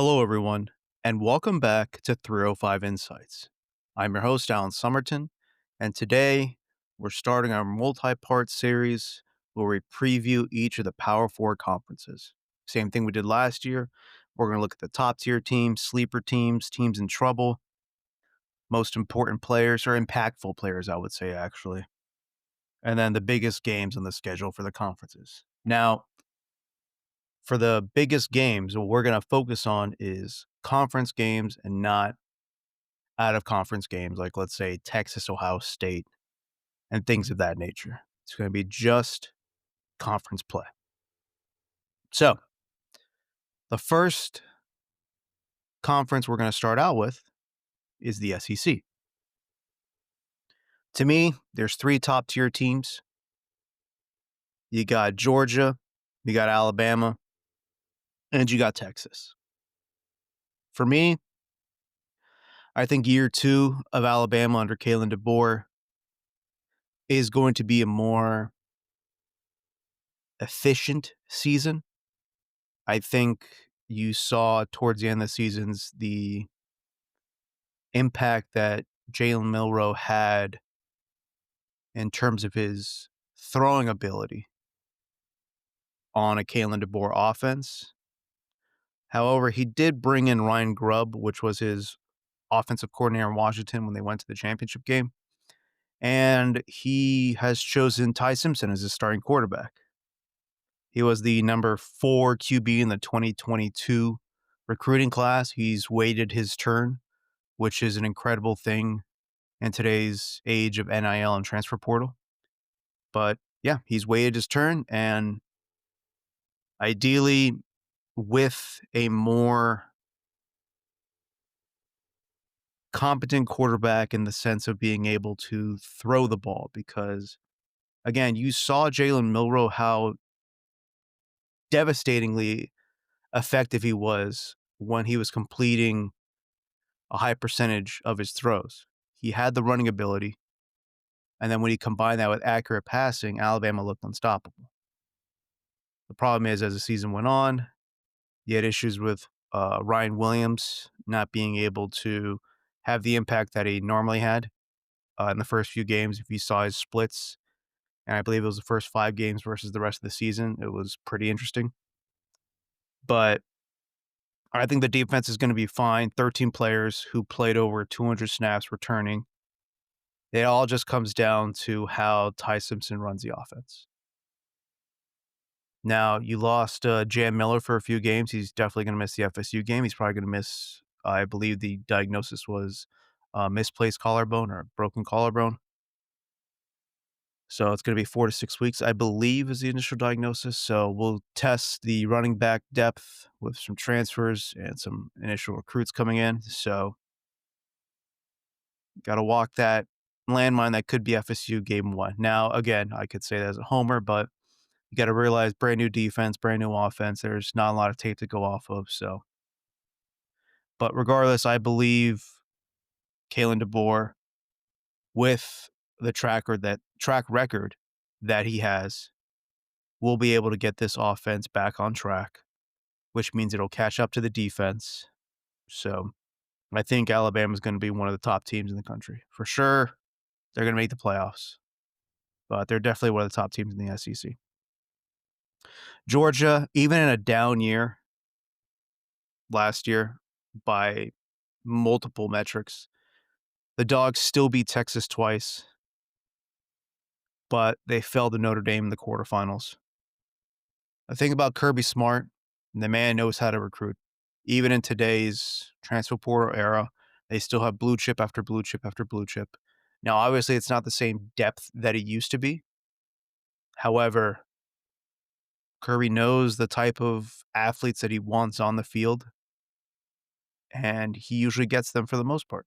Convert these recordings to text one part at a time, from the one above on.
Hello, everyone, and welcome back to 305 Insights. I'm your host, Alan Somerton, and today we're starting our multi part series where we preview each of the Power Four conferences. Same thing we did last year. We're going to look at the top tier teams, sleeper teams, teams in trouble, most important players, or impactful players, I would say, actually, and then the biggest games on the schedule for the conferences. Now, for the biggest games, what we're going to focus on is conference games and not out of conference games, like let's say Texas, Ohio State, and things of that nature. It's going to be just conference play. So, the first conference we're going to start out with is the SEC. To me, there's three top tier teams. You got Georgia, you got Alabama, and you got Texas. For me, I think year two of Alabama under Kalen DeBoer is going to be a more efficient season. I think you saw towards the end of the seasons the impact that Jalen Milroe had in terms of his throwing ability on a Kalen DeBoer offense. However, he did bring in Ryan Grubb, which was his offensive coordinator in Washington when they went to the championship game. And he has chosen Ty Simpson as his starting quarterback. He was the number 4 QB in the 2022 recruiting class. He's waited his turn, which is an incredible thing in today's age of NIL and transfer portal. But yeah, he's waited his turn, and ideally with a more competent quarterback in the sense of being able to throw the ball, because again, you saw Jalen Milroe how devastatingly effective he was when he was completing a high percentage of his throws. He had the running ability, and then when he combined that with accurate passing, Alabama looked unstoppable. The problem is, as the season went on, he had issues with Ryan Williams not being able to have the impact that he normally had in the first few games. If you saw his splits, and I believe it was the first 5 games versus the rest of the season, it was pretty interesting. But I think the defense is going to be fine. 13 players who played over 200 snaps returning. It all just comes down to how Ty Simpson runs the offense. Now, you lost Jam Miller for a few games. He's definitely going to miss the FSU game. He's probably going to miss, I believe the diagnosis was misplaced collarbone or broken collarbone. So it's going to be 4 to 6 weeks, I believe, is the initial diagnosis. So we'll test the running back depth with some transfers and some initial recruits coming in. So got to walk that landmine that could be FSU game one. Now, again, I could say that as a homer, but you got to realize brand new defense, brand new offense. There's not a lot of tape to go off of. So, but regardless, I believe Kalen DeBoer, with the track record that he has, will be able to get this offense back on track, which means it'll catch up to the defense. So I think Alabama is going to be one of the top teams in the country. For sure, they're going to make the playoffs, but they're definitely one of the top teams in the SEC. Georgia, even in a down year last year by multiple metrics, the Dogs still beat Texas twice, but they fell to Notre Dame in the quarterfinals. The thing about Kirby Smart, the man knows how to recruit. Even in today's transfer portal era, they still have blue chip after blue chip after blue chip. Now, obviously, it's not the same depth that it used to be. However, Kirby knows the type of athletes that he wants on the field, and he usually gets them for the most part.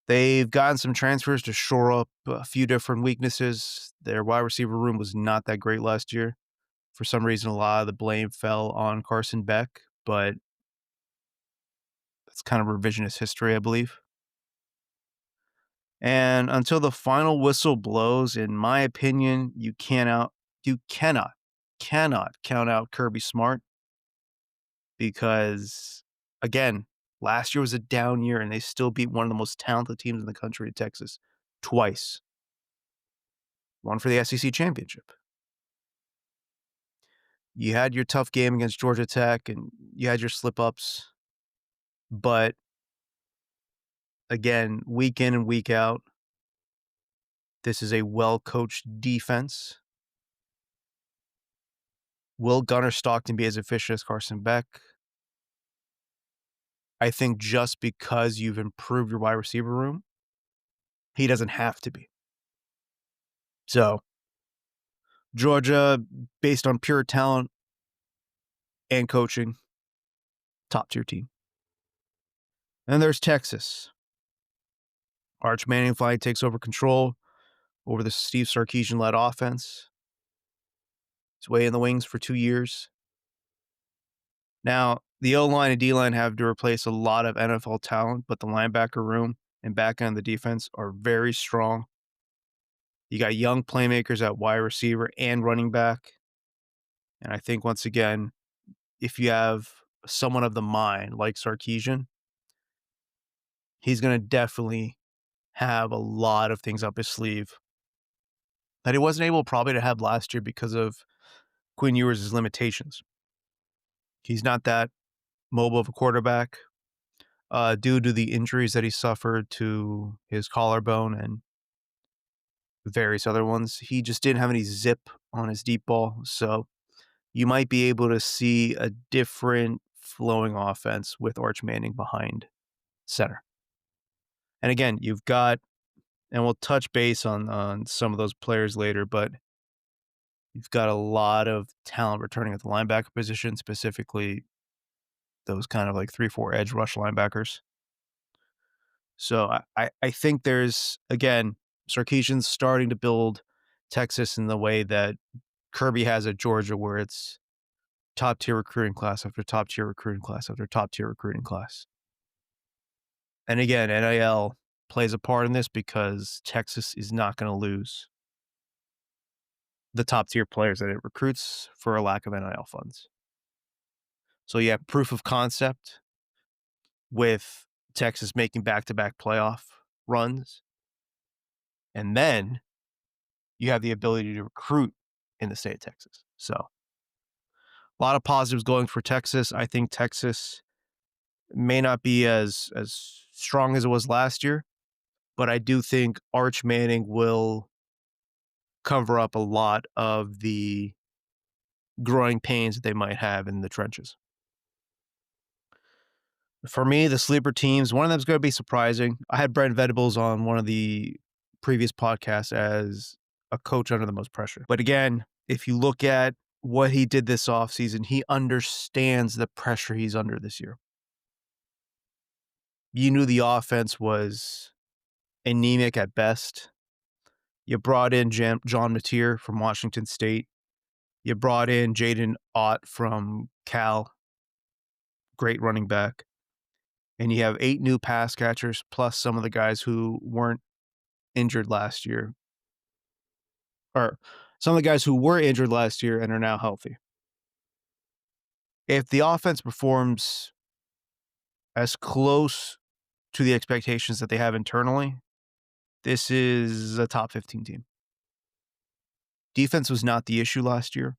They've gotten some transfers to shore up a few different weaknesses. Their wide receiver room was not that great last year. For some reason, a lot of the blame fell on Carson Beck, but that's kind of revisionist history, I believe. And until the final whistle blows, in my opinion, you cannot count out Kirby Smart. because, again, last year was a down year and they still beat one of the most talented teams in the country, Texas, twice. One for the SEC championship. You had your tough game against Georgia Tech and you had your slip ups, but again, week in and week out, this is a well coached defense. Will Gunnar Stockton be as efficient as Carson Beck? I think just because you've improved your wide receiver room, he doesn't have to be. So, Georgia, based on pure talent and coaching, top tier team. And there's Texas. Arch Manning finally takes over control over the Steve Sarkisian-led offense. He's way in the wings for 2 years. Now, the O-line and D-line have to replace a lot of NFL talent, but the linebacker room and back end of the defense are very strong. You got young playmakers at wide receiver and running back. And I think, once again, if you have someone of the mind like Sarkisian, he's going to definitely have a lot of things up his sleeve that he wasn't able probably to have last year because of Quinn Ewers' limitations. He's not that mobile of a quarterback due to the injuries that he suffered to his collarbone and various other ones. He just didn't have any zip on his deep ball. So you might be able to see a different flowing offense with Arch Manning behind center. And again, you've got, and we'll touch base on some of those players later, but you've got a lot of talent returning at the linebacker position, specifically those kind of like 3-4 edge rush linebackers. So I think there's, again, Sarkisian's starting to build Texas in the way that Kirby has at Georgia, where it's top tier recruiting class after top tier recruiting class after top tier recruiting class. And again, NIL plays a part in this because Texas is not going to lose the top tier players that it recruits for a lack of NIL funds. So you have proof of concept with Texas making back-to-back playoff runs. And then you have the ability to recruit in the state of Texas. So a lot of positives going for Texas. I think Texas may not be as strong as it was last year, but I do think Arch Manning will cover up a lot of the growing pains that they might have in the trenches. For me, the sleeper teams, one of them is going to be surprising. I had Brent Venables on one of the previous podcasts as a coach under the most pressure. But again, if you look at what he did this offseason, he understands the pressure he's under this year. You knew the offense was anemic at best. You brought in John Mateer from Washington State. You brought in Jaden Ott from Cal, great running back. And you have 8 new pass catchers, plus some of the guys who weren't injured last year. Or some of the guys who were injured last year and are now healthy. If the offense performs as close to the expectations that they have internally, this is a top 15 team. Defense was not the issue last year.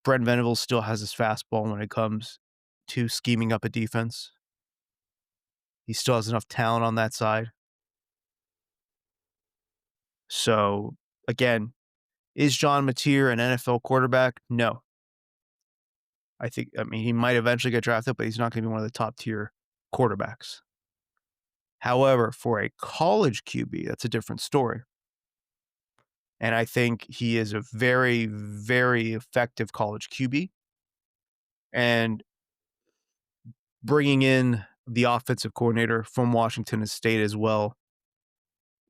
Brent Venables still has his fastball when it comes to scheming up a defense. He still has enough talent on that side. So, again, is John Mateer an NFL quarterback? No. I mean, he might eventually get drafted, but he's not going to be one of the top tier quarterbacks. However, for a college QB, that's a different story. And I think he is a very, very effective college QB. And bringing in the offensive coordinator from Washington State as well,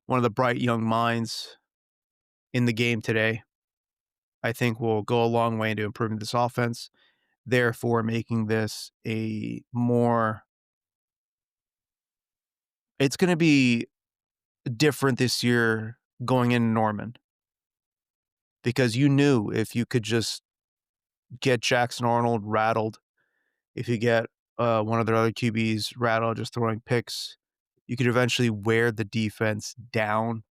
one of the bright young minds in the game today, I think will go a long way into improving this offense, therefore making this a more... It's going to be different this year going into Norman, because you knew if you could just get Jackson Arnold rattled If you get one of their other QBs rattled just throwing picks, you could eventually wear the defense down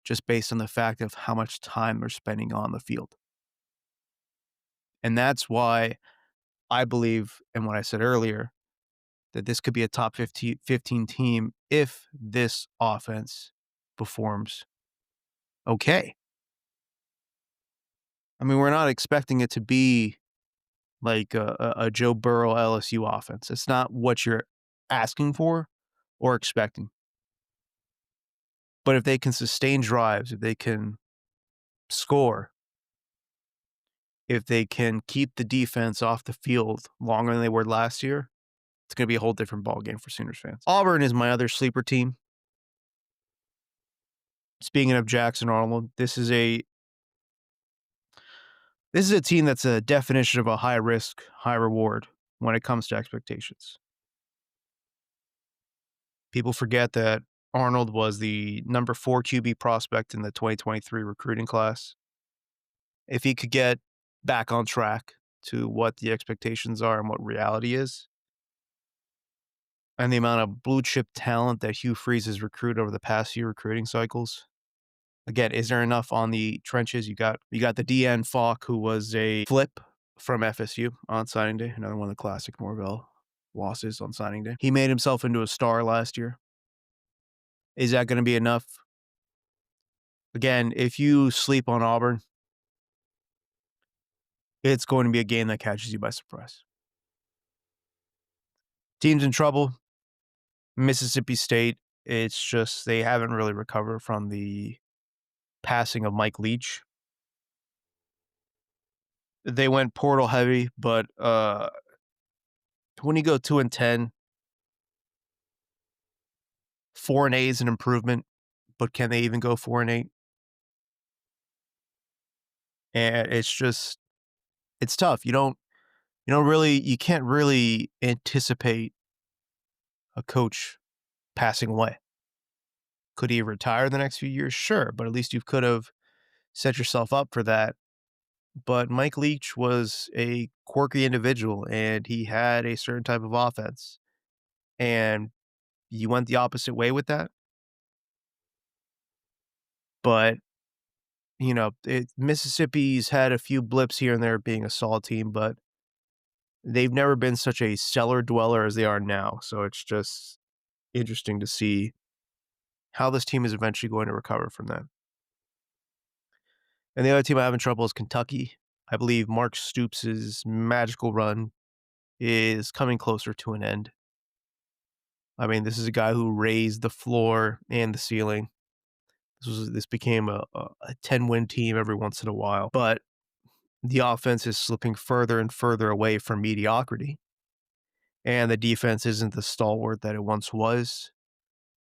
just based on the fact of how much time they're spending on the field. And that's why I believe, and what I said earlier, that this could be a top 15 team if this offense performs okay. I mean, we're not expecting it to be like a Joe Burrow LSU offense. It's not what you're asking for or expecting. But if they can sustain drives, if they can score, if they can keep the defense off the field longer than they were last year, it's going to be a whole different ballgame for Sooners fans. Auburn is my other sleeper team. Speaking of Jackson Arnold, this is a team that's a definition of a high risk, high reward when it comes to expectations. People forget that Arnold was the number 4 QB prospect in the 2023 recruiting class. If he could get back on track to what the expectations are and what reality is, and the amount of blue chip talent that Hugh Freeze has recruited over the past few recruiting cycles. Again, is there enough on the trenches? You got the DN Falk, who was a flip from FSU on signing day, another one of the classic Norvell losses on signing day. He made himself into a star last year. Is that going to be enough? Again, if you sleep on Auburn, it's going to be a game that catches you by surprise. Teams in trouble. Mississippi State, it's just they haven't really recovered from the passing of Mike Leach. They went portal heavy, but when you go 2-10, 4-8 is an improvement, but can they even go 4-8? And it's tough. You can't really anticipate a coach passing away. Could he retire the next few years? Sure, but at least you could have set yourself up for that. But Mike Leach was a quirky individual, and he had a certain type of offense. And you went the opposite way with that. But, Mississippi's had a few blips here and there being a solid team, but they've never been such a cellar dweller as they are now. So it's just interesting to see how this team is eventually going to recover from that. And the other team I have in trouble is Kentucky. I believe Mark Stoops' magical run is coming closer to an end. I mean, this is a guy who raised the floor and the ceiling. This became a 10-win team every once in a while, but the offense is slipping further and further away from mediocrity, and the defense isn't the stalwart that it once was.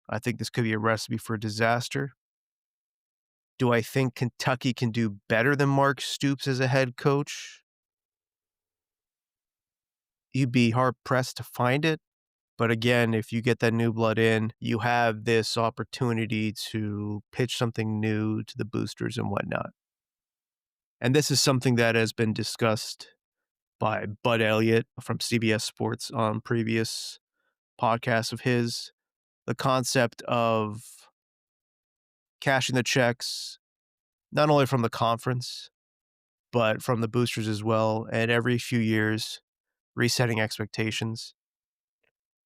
I think this could be a recipe for disaster. Do I think Kentucky can do better than Mark Stoops as a head coach? You'd be hard-pressed to find it. But again, if you get that new blood in, you have this opportunity to pitch something new to the boosters and whatnot. And this is something that has been discussed by Bud Elliott from CBS Sports on previous podcasts of his. The concept of cashing the checks, not only from the conference, but from the boosters as well. And every few years, resetting expectations.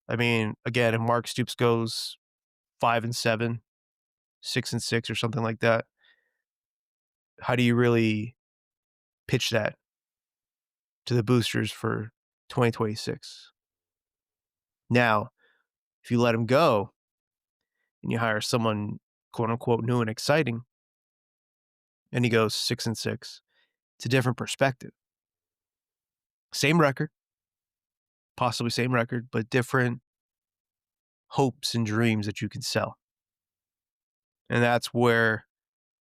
I mean, again, if Mark Stoops goes 5-7, 6-6 or something like that, how do you really pitch that to the boosters for 2026? Now, if you let him go and you hire someone quote unquote new and exciting, and he goes 6-6, it's a different perspective. Same record, possibly same record, but different hopes and dreams that you can sell. And that's where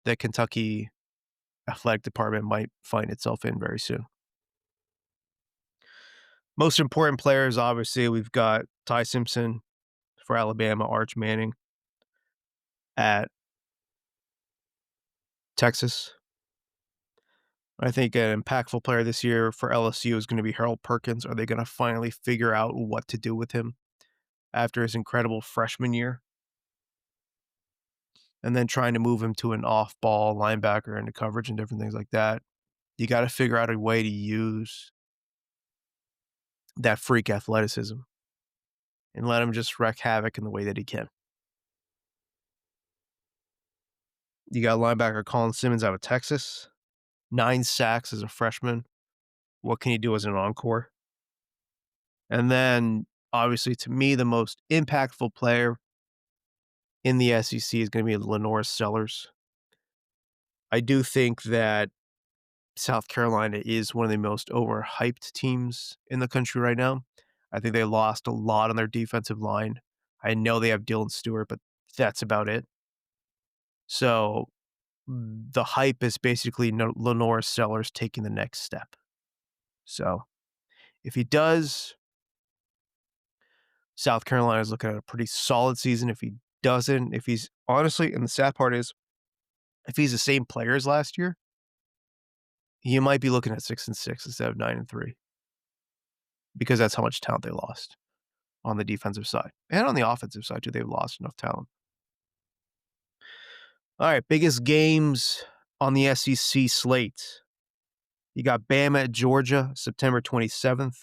the Kentucky athletic department might find itself in very soon. Most important players, obviously, we've got Ty Simpson for Alabama, Arch Manning at Texas. I think an impactful player this year for LSU is going to be Harold Perkins. Are they going to finally figure out what to do with him after his incredible freshman year? And then trying to move him to an off ball linebacker into coverage and different things like that. You got to figure out a way to use that freak athleticism and let him just wreak havoc in the way that he can. You got linebacker Colin Simmons out of Texas, 9 sacks as a freshman. What can he do as an encore? And then, obviously, to me, the most impactful player in the SEC is going to be Lenore Sellers. I do think that South Carolina is one of the most overhyped teams in the country right now. I think they lost a lot on their defensive line. I know they have Dylan Stewart, but that's about it. So the hype is basically Lenore Sellers taking the next step. So if he does, South Carolina is looking at a pretty solid season. If he doesn't, if he's honestly, and the sad part is, if he's the same player as last year, you might be looking at 6-6 instead of 9-3 because that's how much talent they lost on the defensive side. And on the offensive side, too, they've lost enough talent. All right, biggest games on the SEC slate. You got Bama at Georgia, September 27th.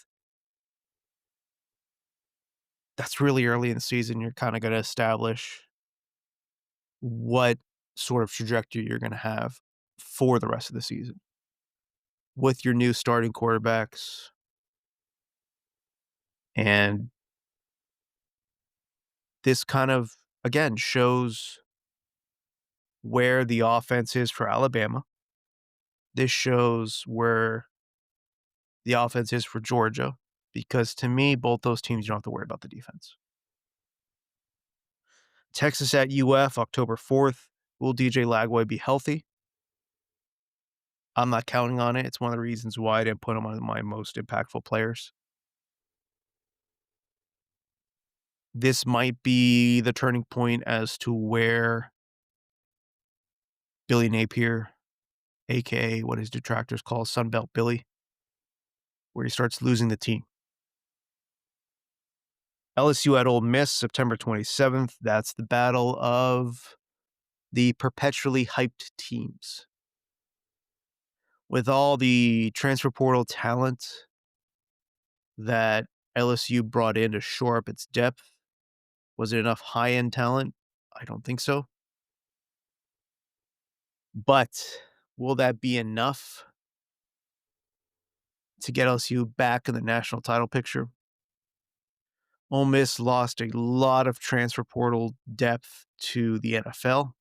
That's really early in the season. You're kind of going to establish what sort of trajectory you're going to have for the rest of the season with your new starting quarterbacks. And this kind of, again, shows where the offense is for Alabama. This shows where the offense is for Georgia, because to me, both those teams, you don't have to worry about the defense. Texas at UF, October 4th. Will DJ Lagway be healthy? I'm not counting on it. It's one of the reasons why I didn't put him on my most impactful players. This might be the turning point as to where Billy Napier, a.k.a. what his detractors call Sunbelt Billy, where he starts losing the team. LSU at Ole Miss, September 27th. That's the battle of the perpetually hyped teams. With all the transfer portal talent that LSU brought in to shore up its depth, was it enough high-end talent? I don't think so. But will that be enough to get LSU back in the national title picture? Ole Miss lost a lot of transfer portal depth to the NFL.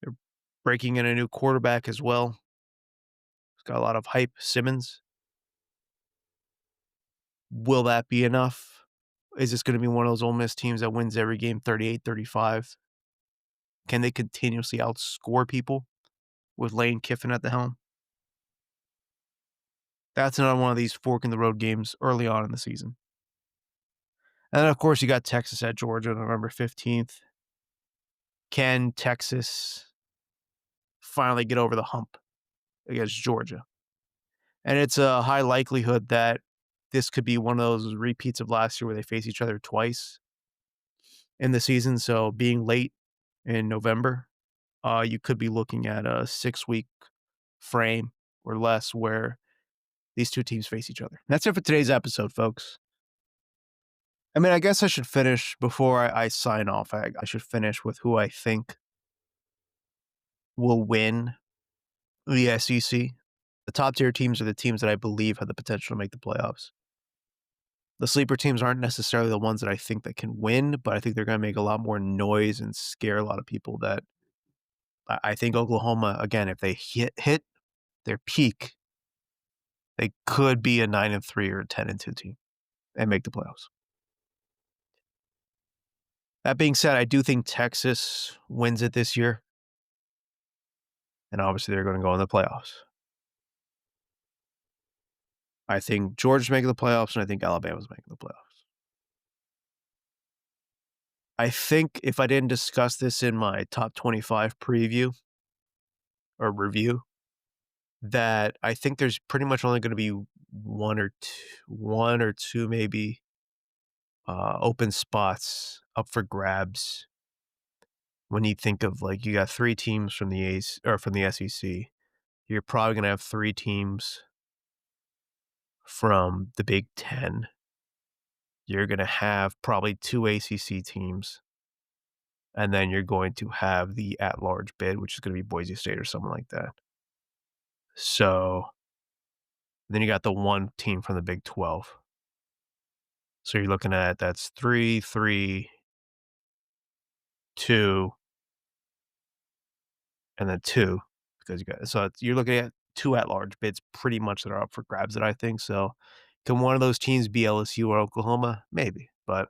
They're breaking in a new quarterback as well. He's got a lot of hype, Simmons. Will that be enough? Is this going to be one of those Ole Miss teams that wins every game 38-35? Can they continuously outscore people with Lane Kiffin at the helm? That's another one of these fork in the road games early on in the season. And then, of course, you got Texas at Georgia, November 15th. Can Texas finally get over the hump against Georgia? And it's a high likelihood that this could be one of those repeats of last year where they face each other twice in the season. So being late in November, you could be looking at a 6-week frame or less where these two teams face each other. That's it for today's episode, folks. I mean, I guess I should finish before I sign off. I should finish with who I think will win the SEC. The top tier teams are the teams that I believe have the potential to make the playoffs. The sleeper teams aren't necessarily the ones that I think that can win, but I think they're going to make a lot more noise and scare a lot of people. That I think Oklahoma, again, if they hit their peak, they could be a 9-3 or a 10-2 team and make the playoffs. That being said, I do think Texas wins it this year. And obviously they're going to go in the playoffs. I think Georgia's making the playoffs, and I think Alabama's making the playoffs. I think if I didn't discuss this in my top 25 preview or review, that I think there's pretty much only going to be one or two maybe open spots up for grabs. When you think of like you got three teams from the A's or from the SEC, you're probably going to have three teams from the Big Ten. You're going to have probably two ACC teams, and then you're going to have the at-large bid, which is going to be Boise State or something like that. So then you got the one team from the Big 12. So you're looking at that's 3, 3, 2, and then 2 because you got you're looking at two at-large bids pretty much that are up for grabs that I think. So can one of those teams be LSU or Oklahoma? Maybe, but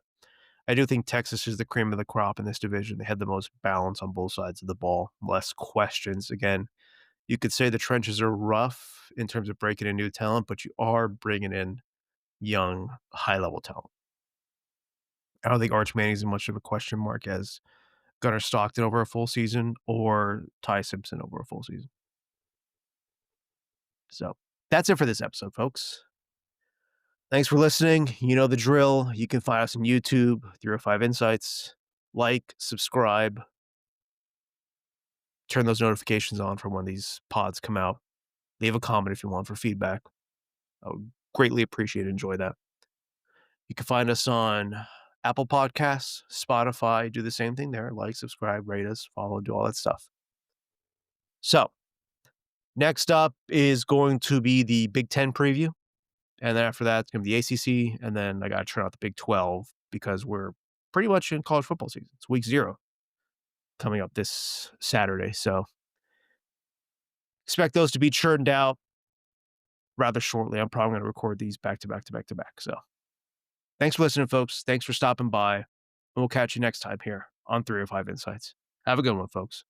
I do think Texas is the cream of the crop in this division. They had the most balance on both sides of the ball, less questions. Again, you could say the trenches are rough in terms of breaking in new talent, but you are bringing in young, high-level talent. I don't think Arch Manning is much of a question mark as Gunnar Stockton over a full season or Ty Simpson over a full season. So that's it for this episode, folks. Thanks for listening. You know the drill. You can find us on YouTube, 305 Insights. Like, subscribe, turn those notifications on for when these pods come out. Leave a comment if you want for feedback. I would greatly appreciate it. Enjoy that. You can find us on Apple Podcasts, Spotify. Do the same thing there. Like, subscribe, rate us, follow, do all that stuff. So next up is going to be the Big Ten preview. And then after that, it's going to be the ACC. And then I got to turn out the Big 12 because we're pretty much in college football season. It's week 0 coming up this Saturday. So expect those to be churned out rather shortly. I'm probably going to record these back to back to back to back. So thanks for listening, folks. Thanks for stopping by. And we'll catch you next time here on 305 Insights. Have a good one, folks.